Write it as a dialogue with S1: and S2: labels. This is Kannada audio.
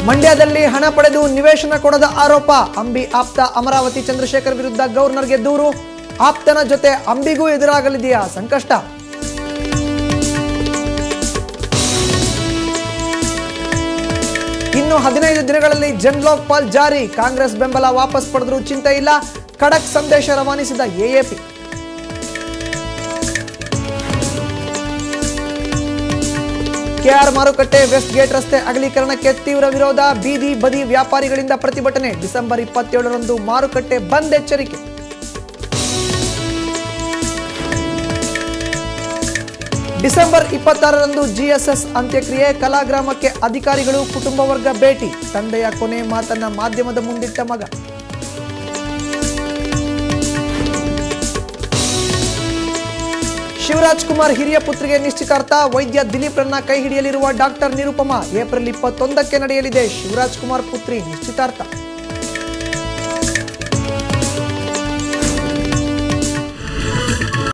S1: ಮಂಡ್ಯದಲ್ಲಿ ಹಣ ಪಡೆದು ನಿವೇಶನ ಕೊಡದ ಆರೋಪ. ಅಂಬಿ ಆಪ್ತ ಅಮರಾವತಿ ಚಂದ್ರಶೇಖರ್ ವಿರುದ್ಧ ಗವರ್ನರ್ಗೆ ದೂರು. ಆಪ್ತನ ಜೊತೆ ಅಂಬಿಗೂ ಎದುರಾಗಲಿದೆಯಾ ಸಂಕಷ್ಟ? ಇನ್ನು 15 ದಿನಗಳಲ್ಲಿ ಜನ್ ಲೋಕ್ಪಾಲ್ ಜಾರಿ. ಕಾಂಗ್ರೆಸ್ ಬೆಂಬಲ ವಾಪಸ್ ಪಡೆದರೂ ಚಿಂತೆ ಇಲ್ಲ. ಖಡಕ್ ಸಂದೇಶ ರವಾನಿಸಿದ ಎಎಪಿ. ಕೆಆರ್ ಮಾರುಕಟ್ಟೆ ವೆಸ್ಟ್ ಗೇಟ್ ರಸ್ತೆ ಅಗಲೀಕರಣಕ್ಕೆ ತೀವ್ರ ವಿರೋಧ. ಬೀದಿ ಬದಿ ವ್ಯಾಪಾರಿಗಳಿಂದ ಪ್ರತಿಭಟನೆ. ಡಿಸೆಂಬರ್ 27ರಂದು ಮಾರುಕಟ್ಟೆ ಬಂದ್ ಎಚ್ಚರಿಕೆ. ಡಿಸೆಂಬರ್ 26ರಂದು ಜಿಎಸ್ಎಸ್ ಅಂತ್ಯಕ್ರಿಯೆ. ಕಲಾಗ್ರಾಮಕ್ಕೆ ಅಧಿಕಾರಿಗಳು ಕುಟುಂಬ ವರ್ಗ ಭೇಟಿ. ತಂದೆಯ ಕೊನೆ ಮಾತನ್ನ ಮಾಧ್ಯಮದ ಮುಂದಿಟ್ಟ ಮಗ. ಶಿವರಾಜ್ ಕುಮಾರ್ ಹಿರಿಯ ಪುತ್ರಿಗೆ ನಿಶ್ಚಿತಾರ್ಥ. ವೈದ್ಯ ದಿಲೀಪ್ರನ್ನ ಕೈ ಹಿಡಿಯಲಿರುವ ಡಾಕ್ಟರ್ ನಿರುಪಮಾ. ಏಪ್ರಿಲ್ 21ಕ್ಕೆ ನಡೆಯಲಿದೆ ಶಿವರಾಜ್ ಕುಮಾರ್ ಪುತ್ರಿ ನಿಶ್ಚಿತಾರ್ಥ.